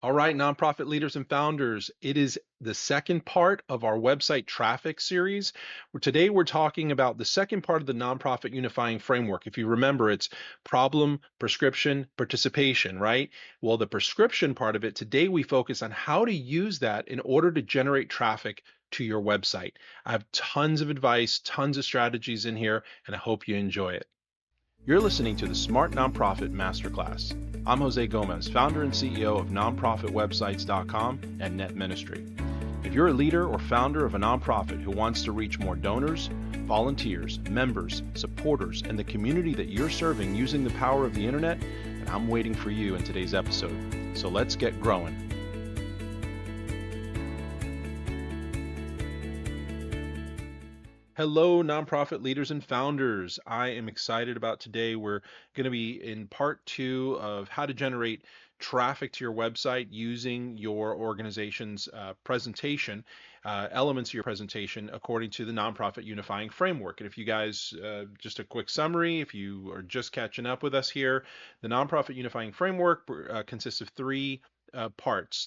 All right, nonprofit leaders and founders, it is the second part of our website traffic series. Today we're talking about the second part of the nonprofit unifying framework. If you remember, it's problem, prescription, participation, right? Well, the prescription part of it, today we focus on how to use that in order to generate traffic to your website. I have tons of advice, tons of strategies in here, and I hope you enjoy it. You're listening to the Smart Nonprofit Masterclass. I'm Jose Gomez, founder and CEO of nonprofitwebsites.com and Net Ministry. If you're a leader or founder of a nonprofit who wants to reach more donors, volunteers, members, supporters, and the community that you're serving using the power of the internet, then I'm waiting for you in today's episode. So let's get growing. Hello, nonprofit leaders and founders. I am excited about today. We're going to be in part two of how to generate traffic to your website using your organization's presentation, elements of your presentation according to the Nonprofit Unifying Framework. And if you guys, just a quick summary, if you are just catching up with us here, the Nonprofit Unifying Framework consists of three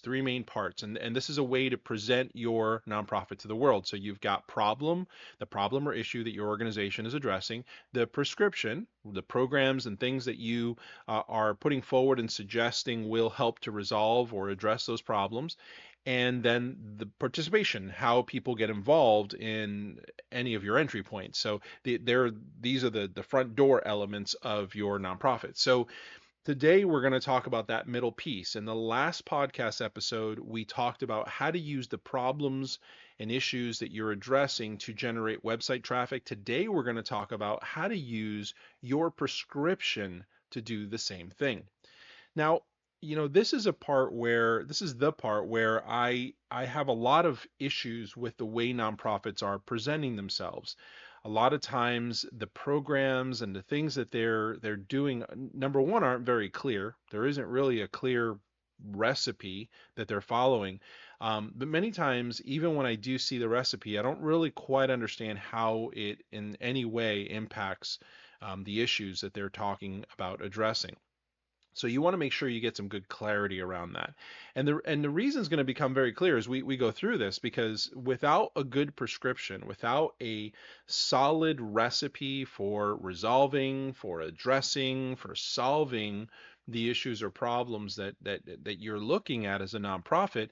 main parts, and this is a way to present your nonprofit to the world. So you've got the problem or issue that your organization is addressing, the prescription, the programs and things that you are putting forward and suggesting will help to resolve or address those problems, and then the participation, how people get involved in any of your entry points. So these are the front door elements of your nonprofit. So today, we're going to talk about that middle piece. In the last podcast episode, we talked about how to use the problems and issues that you're addressing to generate website traffic. Today, we're going to talk about how to use your prescription to do the same thing. Now, this is the part where I have a lot of issues with the way nonprofits are presenting themselves. A lot of times the programs and the things that they're doing, number one, aren't very clear. There isn't really a clear recipe that they're following. But many times, even when I do see the recipe, I don't really quite understand how it in any way impacts the issues that they're talking about addressing. So you want to make sure you get some good clarity around that. And the reason is going to become very clear as we go through this, because without a good prescription, without a solid recipe for resolving, for addressing, for solving the issues or problems that you're looking at as a nonprofit,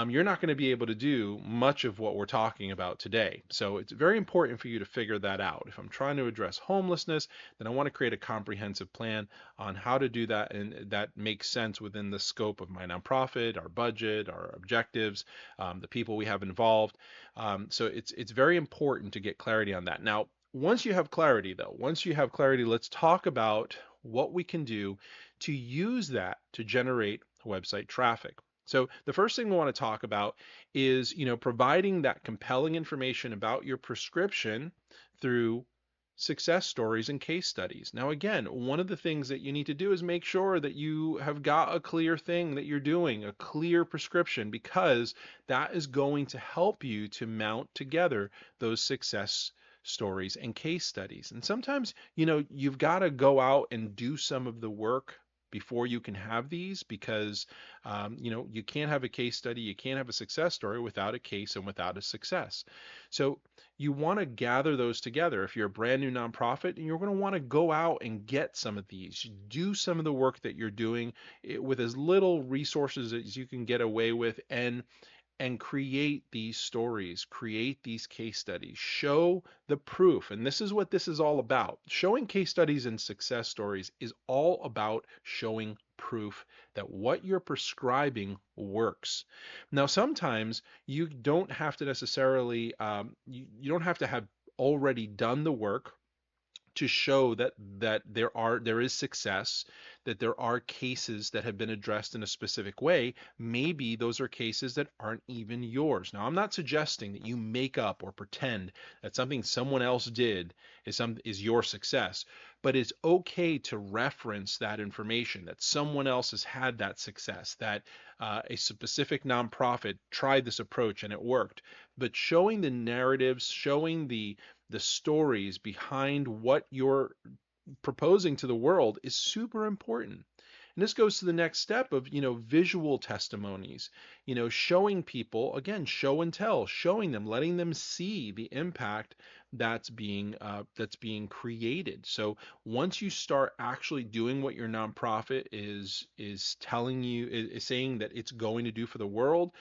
you're not going to be able to do much of what we're talking about today. So it's very important for you to figure that out. If I'm trying to address homelessness, then I want to create a comprehensive plan on how to do that, and that makes sense within the scope of my nonprofit, our budget, our objectives, the people we have involved. So it's very important to get clarity on that. Now, once you have clarity, let's talk about what we can do to use that to generate website traffic. So the first thing we want to talk about is, providing that compelling information about your prescription through success stories and case studies. Now, again, one of the things that you need to do is make sure that you have got a clear thing that you're doing, a clear prescription, because that is going to help you to mount together those success stories and case studies. And sometimes, you've got to go out and do some of the work before you can have these, because you can't have a case study, you can't have a success story without a case and without a success. So you want to gather those together. If you're a brand new nonprofit, and you're going to want to go out and get some of these, do some of the work that you're doing with as little resources as you can get away with, and create these stories, create these case studies, show the proof. And this is what this is all about. Showing case studies and success stories is all about showing proof that what you're prescribing works. Now, sometimes you don't have to necessarily, you don't have to have already done the work to show that there is success, that there are cases that have been addressed in a specific way. Maybe those are cases that aren't even yours. Now, I'm not suggesting that you make up or pretend that something someone else did is your success, but it's okay to reference that information, that someone else has had that success, that a specific nonprofit tried this approach and it worked. But showing the narratives, showing the stories behind what you're proposing to the world is super important. And this goes to the next step of, visual testimonies, showing people, again, show and tell, showing them, letting them see the impact that's being created. So once you start actually doing what your nonprofit is telling you, is saying that it's going to do for the world,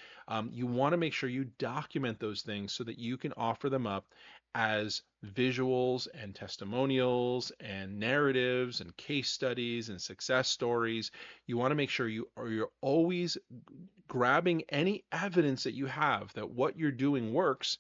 you want to make sure you document those things so that you can offer them up as visuals and testimonials and narratives and case studies and success stories. You want to make sure you're always grabbing any evidence that you have that what you're doing works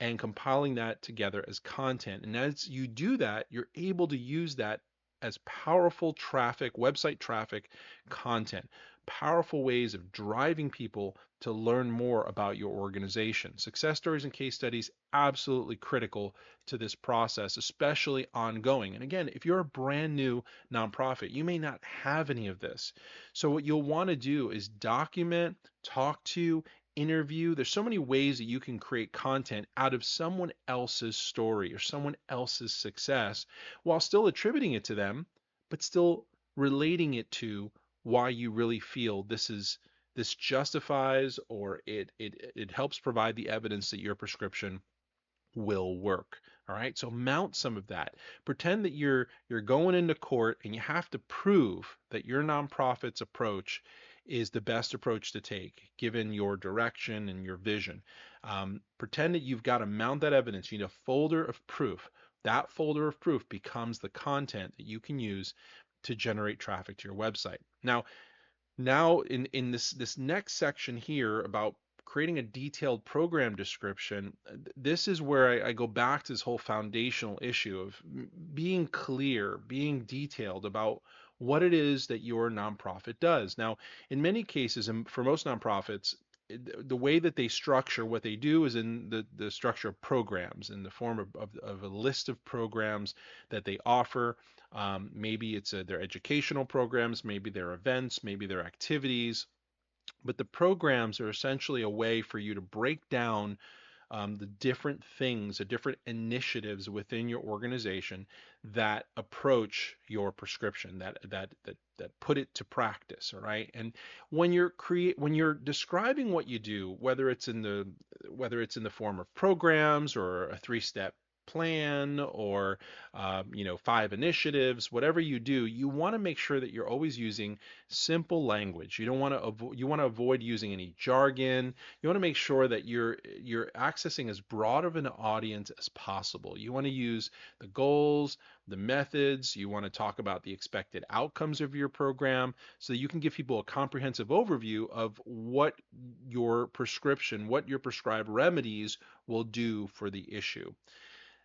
and compiling that together as content. And as you do that, you're able to use that as powerful traffic, website traffic content, powerful ways of driving people to learn more about your organization. Success stories and case studies, absolutely critical to this process, especially ongoing. And again, if you're a brand new nonprofit, you may not have any of this. So what you'll want to do is document, talk to, interview. There's so many ways that you can create content out of someone else's story or someone else's success while still attributing it to them, but still relating it to why you really feel this justifies, or it helps provide the evidence that your prescription will work. All right, so mount some of that. Pretend that you're going into court and you have to prove that your nonprofit's approach is the best approach to take given your direction and your vision. Pretend that you've got to mount that evidence. You need a folder of proof. That folder of proof becomes the content that you can use to generate traffic to your website. Now in this next section here about creating a detailed program description, this is where I go back to this whole foundational issue of being clear, being detailed about what it is that your nonprofit does. Now, in many cases, and for most nonprofits, the way that they structure what they do is in the structure of programs in the form of a list of programs that they offer. Maybe it's their educational programs, maybe their events, maybe their activities. But the programs are essentially a way for you to break down the different things, the different initiatives within your organization that approach your prescription, that put it to practice. All right. And when you're describing what you do, whether it's in the form of programs or a 3-step plan or 5 initiatives, whatever you do, you want to make sure that you're always using simple language. You want to avoid using any jargon. You want to make sure that you're accessing as broad of an audience as possible. You want to use the goals, the methods. You want to talk about the expected outcomes of your program so that you can give people a comprehensive overview of what your prescribed remedies will do for the issue.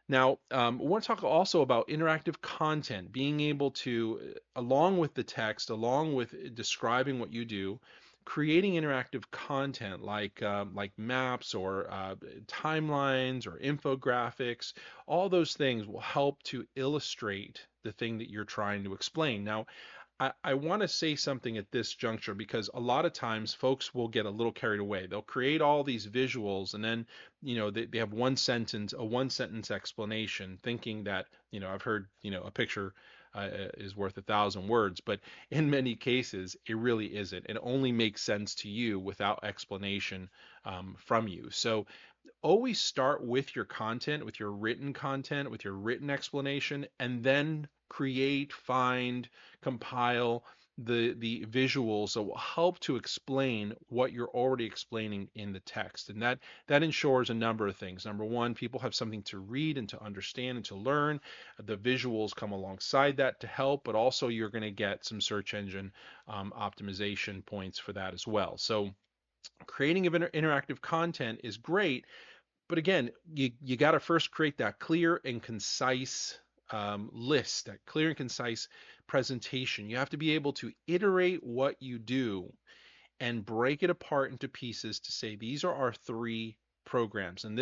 Now, we want to talk also about interactive content, being able to, along with the text, along with describing what you do, creating interactive content like maps or timelines or infographics. All those things will help to illustrate the thing that you're trying to explain. Now, I want to say something at this juncture because a lot of times folks will get a little carried away. They'll create all these visuals and then, they have a one sentence explanation, thinking that, I've heard, a picture is worth 1,000 words, but in many cases, it really isn't. It only makes sense to you without explanation from you. So always start with your content, with your written content, with your written explanation, and then create, find, compile the visuals that will help to explain what you're already explaining in the text. And that ensures a number of things. Number one, people have something to read and to understand and to learn. The visuals come alongside that to help, but also you're going to get some search engine optimization points for that as well. So creating of interactive content is great, but again, you got to first create that clear and concise list, that clear and concise presentation. You have to be able to iterate what you do and break it apart into pieces to say these are our 3 programs, and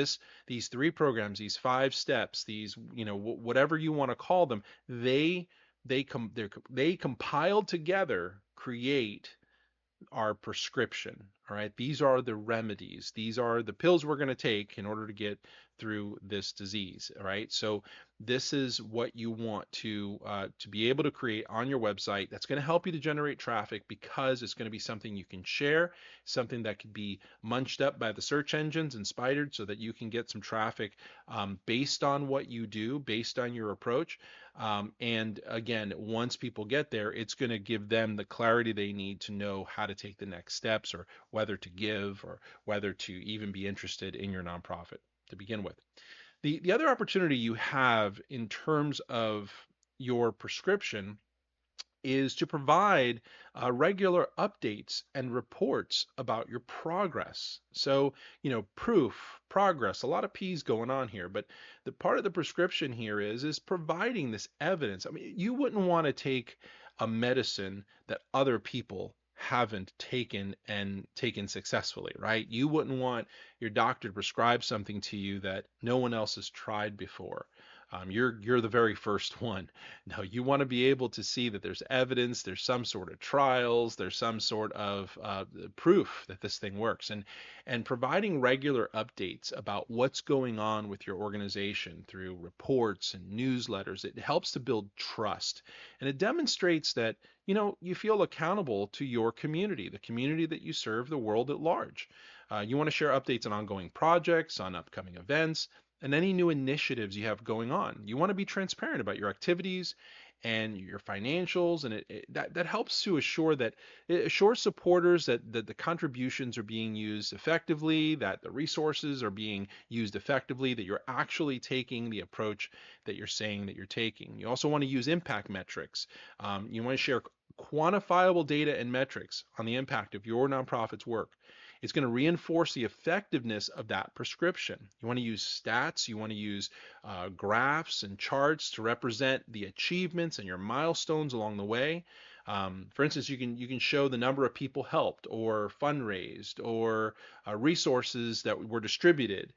these 3 programs, these 5 steps, these whatever you want to call them, they compiled together create our prescription. All right. These are the remedies. These are the pills we're going to take in order to get through this disease. All right. So this is what you want to be able to create on your website. That's going to help you to generate traffic because it's going to be something you can share, something that could be munched up by the search engines and spidered so that you can get some traffic based on what you do, based on your approach. And again, once people get there, it's going to give them the clarity they need to know how to take the next steps or whether to give or whether to even be interested in your nonprofit to begin with. The other opportunity you have in terms of your prescription is to provide regular updates and reports about your progress. So, proof, progress, a lot of P's going on here, but the part of the prescription here is providing this evidence. I mean, you wouldn't want to take a medicine that other people haven't taken and taken successfully, right? You wouldn't want your doctor to prescribe something to you that no one else has tried before. You're the very first one. No, you want to be able to see that there's evidence, there's some sort of trials, there's some sort of proof that this thing works, and providing regular updates about what's going on with your organization through reports and newsletters. It helps to build trust, and it demonstrates that you feel accountable to your community, the community that you serve, the world at large. You want to share updates on ongoing projects, on upcoming events, and any new initiatives you have going on. You want to be transparent about your activities and your financials, and that helps to assure that it assures supporters that the contributions are being used effectively, that the resources are being used effectively, that you're actually taking the approach that you're saying that you're taking. You also want to use impact metrics. You want to share quantifiable data and metrics on the impact of your nonprofit's work. It's going to reinforce the effectiveness of that prescription. You want to use stats, you want to use graphs and charts to represent the achievements and your milestones along the way. For instance, you can show the number of people helped or fundraised or resources that were distributed.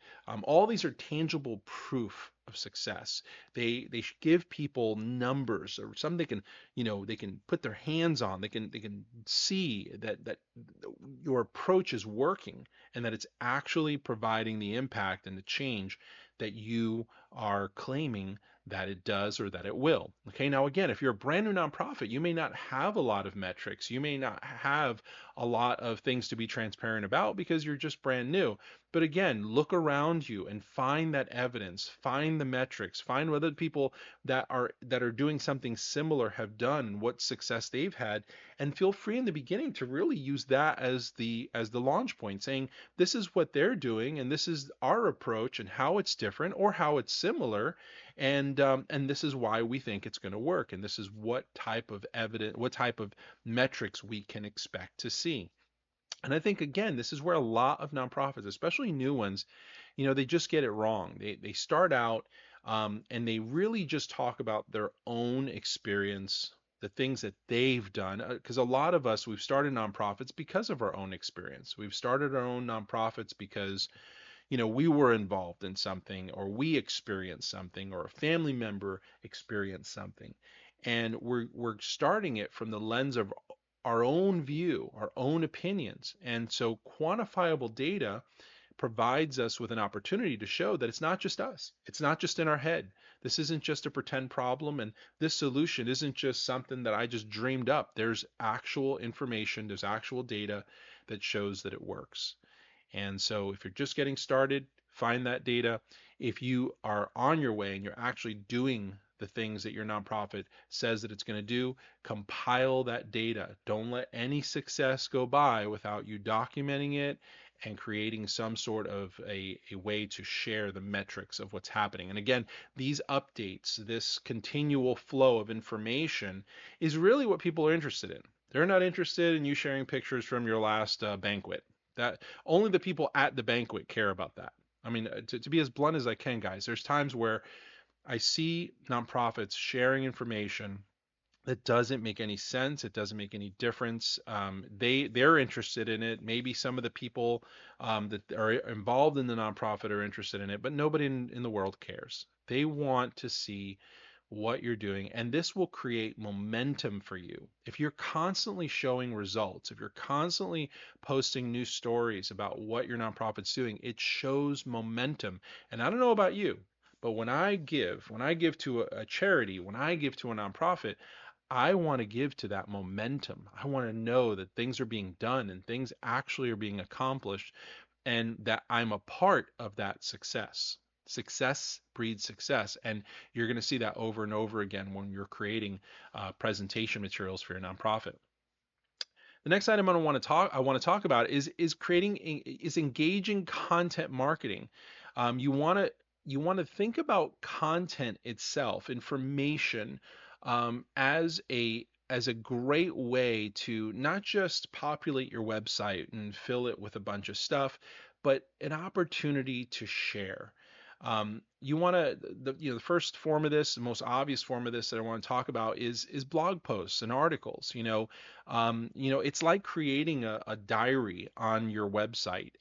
All these are tangible proof of success. They give people numbers or something they can put their hands on. They can see that your approach is working and that it's actually providing the impact and the change that you are claiming that it does or that it will. Okay, now again, if you're a brand new nonprofit, you may not have a lot of metrics. You may not have a lot of things to be transparent about because you're just brand new. But again, look around you and find that evidence, find the metrics, find whether people that are doing something similar have done, what success they've had, and feel free in the beginning to really use that as the launch point, saying this is what they're doing and this is our approach and how it's different or how it's similar, and this is why we think it's going to work, and this is what type of evidence, what type of metrics we can expect to see. And I think again, this is where a lot of nonprofits, especially new ones, they just get it wrong. They start out and they really just talk about their own experience, the things that they've done. Because a lot of us, we've started nonprofits because of our own experience. We've started our own nonprofits because we were involved in something or we experienced something or a family member experienced something. And we're starting it from the lens of our own view, our own opinions. And so quantifiable data provides us with an opportunity to show that it's not just us. It's not just in our head. This isn't just a pretend problem, and this solution isn't just something that I just dreamed up. There's actual information, there's actual data that shows that it works. And so if you're just getting started, find that data. If you are on your way and you're actually doing the things that your nonprofit says that it's going to do, compile that data. Don't let any success go by without you documenting it and creating some sort of a way to share the metrics of what's happening. And again, these updates, this continual flow of information is really what people are interested in. They're not interested in you sharing pictures from your last banquet. That only the people at the banquet care about that. I mean, to be as blunt as I can, guys, there's times where I see nonprofits sharing information that doesn't make any sense. It doesn't make any difference. They're interested in it. Maybe some of the people that are involved in the nonprofit are interested in it, but nobody in the world cares. They want to see what you're doing, and this will create momentum for you. If you're constantly showing results, if you're constantly posting new stories about what your nonprofit's doing, it shows momentum. And I don't know about you, but when I give to a charity, when I give to a nonprofit, I want to give to that momentum. I want to know that things are being done and things actually are being accomplished and that I'm a part of that success. Success breeds success, and you're going to see that over and over again when you're creating presentation materials for your nonprofit. The next item I want to talk about is creating is engaging content marketing. You want to think about content itself, information, as a great way to not just populate your website and fill it with a bunch of stuff, but an opportunity to share. You want to the first form of this, the most obvious form of this that I want to talk about is blog posts and articles. It's like creating a diary on your website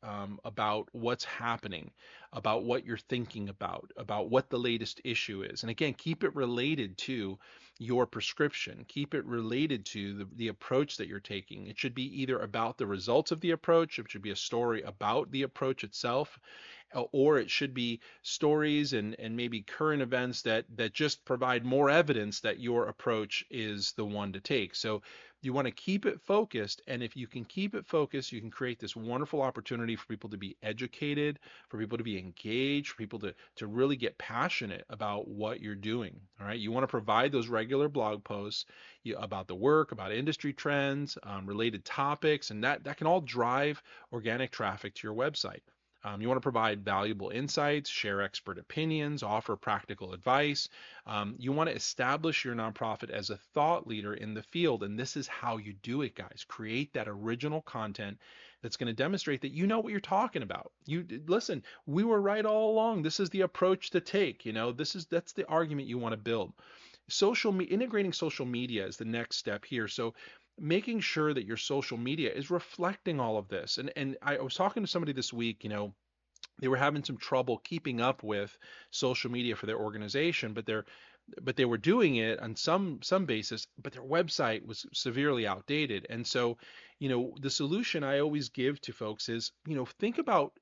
about what's happening, about what you're thinking about what the latest issue is. And again, keep it related to your prescription. Keep it related to the approach that you're taking. It should be either about the results of the approach, it should be a story about the approach itself, or it should be stories and maybe current events that just provide more evidence that your approach is the one to take. So you want to keep it focused, and if you can keep it focused, you can create this wonderful opportunity for people to be educated, for people to be engaged, for people to really get passionate about what you're doing. All right, you want to provide those regular blog posts about the work, about industry trends, related topics, and that can all drive organic traffic to your website. You want to provide valuable insights, share expert opinions, offer practical advice. You want to establish your nonprofit as a thought leader in the field. And this is how you do it, guys. Create that original content that's going to demonstrate that you know what you're talking about. You listen, we were right all along. This is the approach to take. That's the argument you want to build. Integrating social media is the next step here. So making sure that your social media is reflecting all of this. And I was talking to somebody this week, they were having some trouble keeping up with social media for their organization, but they were doing it on some basis, but their website was severely outdated. And so, the solution I always give to folks is, think about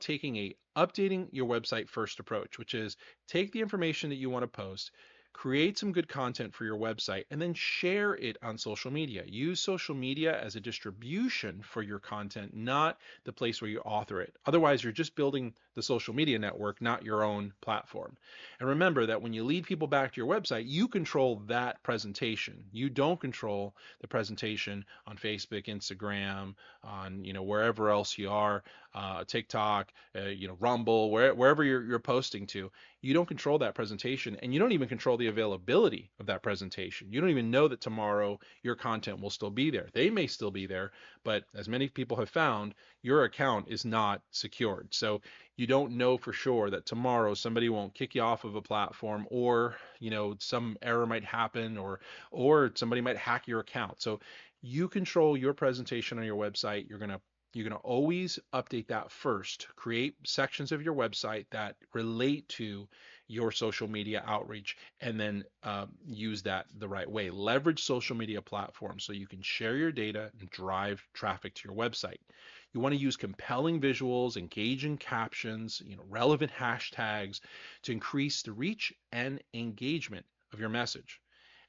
taking a updating your website first approach, which is take the information that you want to post, create some good content for your website, and then share it on social media. Use social media as a distribution for your content, not the place where you author it. Otherwise, you're just building the social media network, not your own platform. And remember that when you lead people back to your website, you control that presentation. You don't control the presentation on Facebook, Instagram, on wherever else you are, TikTok, Rumble, wherever you're posting to. You don't control that presentation, and you don't even control the availability of that presentation. You don't even know that tomorrow your content will still be there. They may still be there, but as many people have found, your account is not secured. So you don't know for sure that tomorrow somebody won't kick you off of a platform, or some error might happen, or somebody might hack your account. So you control your presentation on your website. You're going to always update that first. Create sections of your website that relate to your social media outreach, and then use that the right way. Leverage social media platforms so you can share your data and drive traffic to your website. You want to use compelling visuals, engaging captions, relevant hashtags to increase the reach and engagement of your message.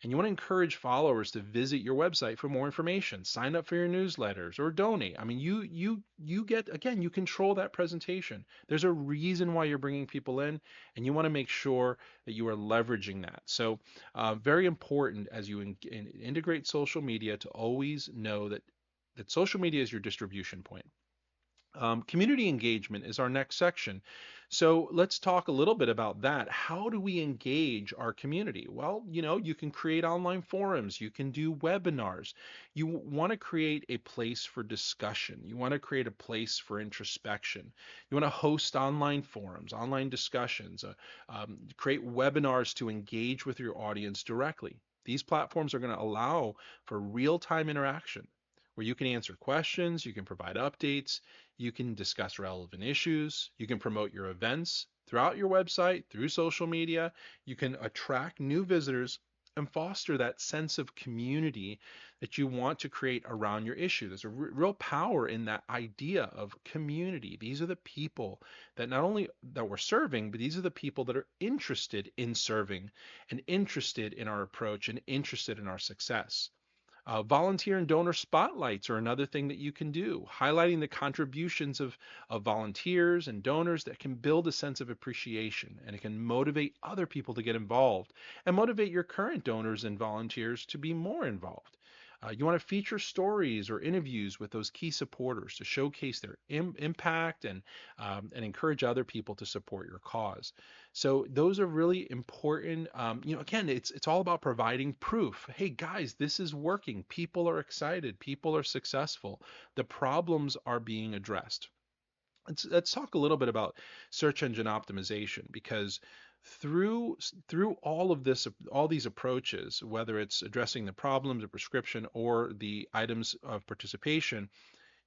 And you want to encourage followers to visit your website for more information, sign up for your newsletters, or donate. I mean, you get, again, you control that presentation. There's a reason why you're bringing people in, and you want to make sure that you are leveraging that. So very important as you integrate social media to always know that social media is your distribution point. Community engagement is our next section. So let's talk a little bit about that. How do we engage our community? Well, you can create online forums, you can do webinars. You want to create a place for discussion. You want to create a place for introspection. You want to host online forums, online discussions, create webinars to engage with your audience directly. These platforms are going to allow for real-time interaction where you can answer questions, you can provide updates, you can discuss relevant issues, you can promote your events throughout your website, through social media. You can attract new visitors and foster that sense of community that you want to create around your issue. There's a real power in that idea of community. These are the people that not only that we're serving, but these are the people that are interested in serving and interested in our approach and interested in our success. Volunteer and donor spotlights are another thing that you can do, highlighting the contributions of volunteers and donors that can build a sense of appreciation, and it can motivate other people to get involved and motivate your current donors and volunteers to be more involved. You want to feature stories or interviews with those key supporters to showcase their impact and encourage other people to support your cause. So those are really important. Again, it's all about providing proof. Hey guys, this is working. People are excited. People are successful. The problems are being addressed. Let's talk a little bit about search engine optimization, because through through all of this, all these approaches, whether it's addressing the problems, the prescription, or the items of participation,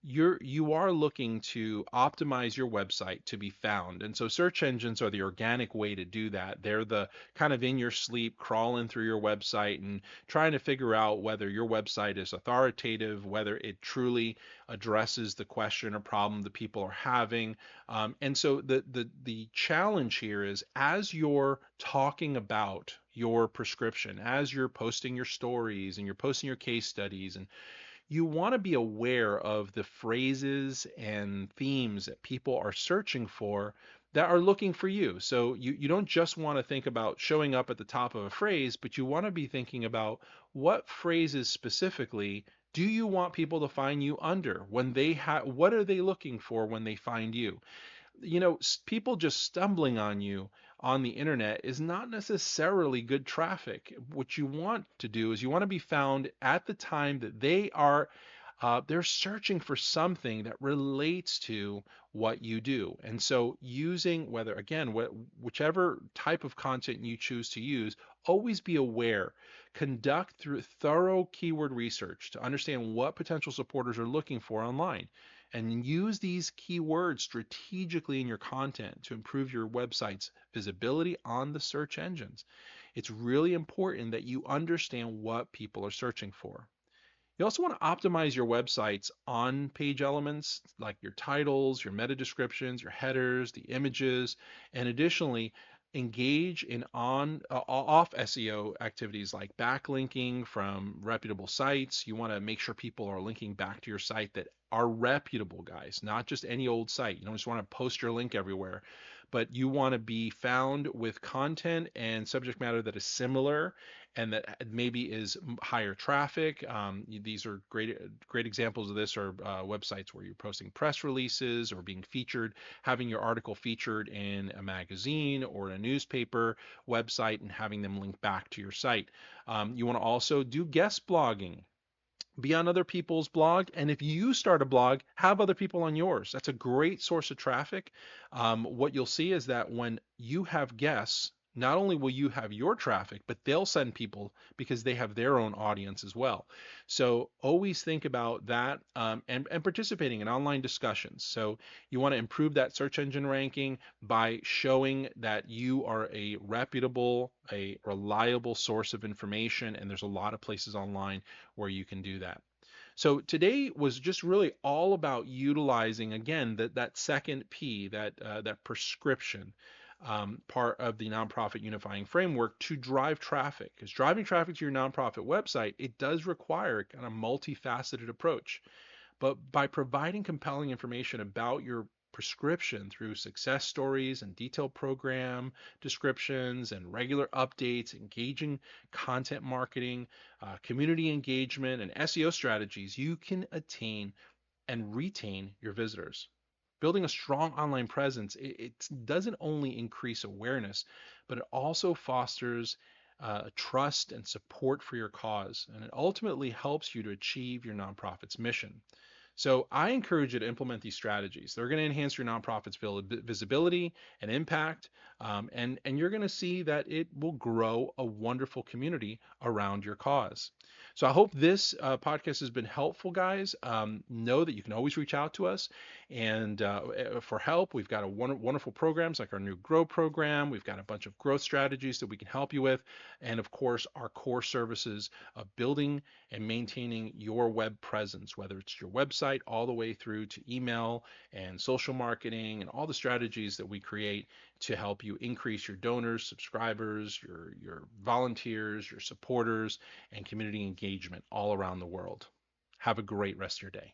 you are looking to optimize your website to be found. And so search engines are the organic way to do that. They're the kind of in your sleep crawling through your website and trying to figure out whether your website is authoritative, whether it truly addresses the question or problem that people are having. And so the challenge here is, as you're talking about your prescription, as you're posting your stories and you're posting your case studies, and you want to be aware of the phrases and themes that people are searching for that are looking for you. So you don't just want to think about showing up at the top of a phrase, but you want to be thinking about what phrases specifically do you want people to find you under when they what are they looking for when they find you? People just stumbling on you on the internet is not necessarily good traffic. What you want to do is you want to be found at the time that they're searching for something that relates to what you do. And so using whether, again, whichever type of content you choose to use, always be aware. Conduct through thorough keyword research to understand what potential supporters are looking for online, and use these keywords strategically in your content to improve your website's visibility on the search engines. It's really important that you understand what people are searching for. You also want to optimize your website's on-page elements like your titles, your meta descriptions, your headers, the images, and additionally engage in off SEO activities like backlinking from reputable sites. You want to make sure people are linking back to your site that are reputable, guys, not just any old site. You don't just want to post your link everywhere, but you want to be found with content and subject matter that is similar and that maybe is higher traffic. These are great examples of this are websites where you're posting press releases or being featured, having your article featured in a magazine or a newspaper website and having them link back to your site. You want to also do guest blogging. Be on other people's blog, and if you start a blog, have other people on yours. That's a great source of traffic. What you'll see is that when you have guests, not only will you have your traffic, but they'll send people because they have their own audience as well. So always think about that, and participating in online discussions. So you want to improve that search engine ranking by showing that you are a reputable, a reliable source of information, and there's a lot of places online where you can do that. So today was just really all about utilizing, again, that second P, that prescription part of the nonprofit unifying framework to drive traffic. Because driving traffic to your nonprofit website, it does require kind of multifaceted approach. But by providing compelling information about your prescription through success stories and detailed program descriptions and regular updates, engaging content marketing, community engagement, and SEO strategies, you can attain and retain your visitors. Building a strong online presence, it doesn't only increase awareness, but it also fosters trust and support for your cause, and it ultimately helps you to achieve your nonprofit's mission. So I encourage you to implement these strategies. They're going to enhance your nonprofit's visibility and impact, and you're going to see that it will grow a wonderful community around your cause. So I hope this podcast has been helpful, guys. Know that you can always reach out to us and for help. We've got wonderful programs like our new Grow program. We've got a bunch of growth strategies that we can help you with. And of course, our core services of building and maintaining your web presence, whether it's your website all the way through to email and social marketing and all the strategies that we create to help you increase your donors, subscribers, your volunteers, your supporters, and community engagement all around the world. Have a great rest of your day.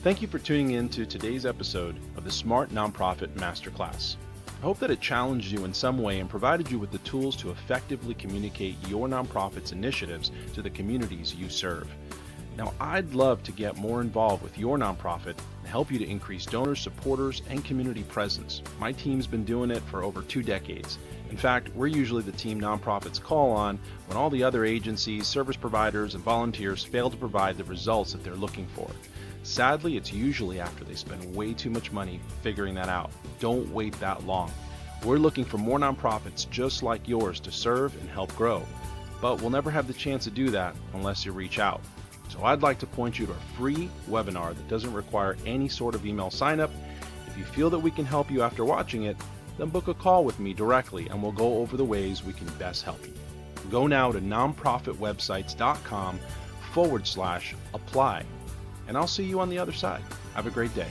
Thank you for tuning in to today's episode of the Smart Nonprofit Masterclass. I hope that it challenged you in some way and provided you with the tools to effectively communicate your nonprofit's initiatives to the communities you serve. Now, I'd love to get more involved with your nonprofit and help you to increase donors, supporters, and community presence. My team's been doing it for over 2 decades. In fact, we're usually the team nonprofits call on when all the other agencies, service providers, and volunteers fail to provide the results that they're looking for. Sadly, it's usually after they spend way too much money figuring that out. Don't wait that long. We're looking for more nonprofits just like yours to serve and help grow. But we'll never have the chance to do that unless you reach out. So I'd like to point you to a free webinar that doesn't require any sort of email sign up. If you feel that we can help you after watching it, then book a call with me directly and we'll go over the ways we can best help you. Go now to nonprofitwebsites.com/apply and I'll see you on the other side. Have a great day.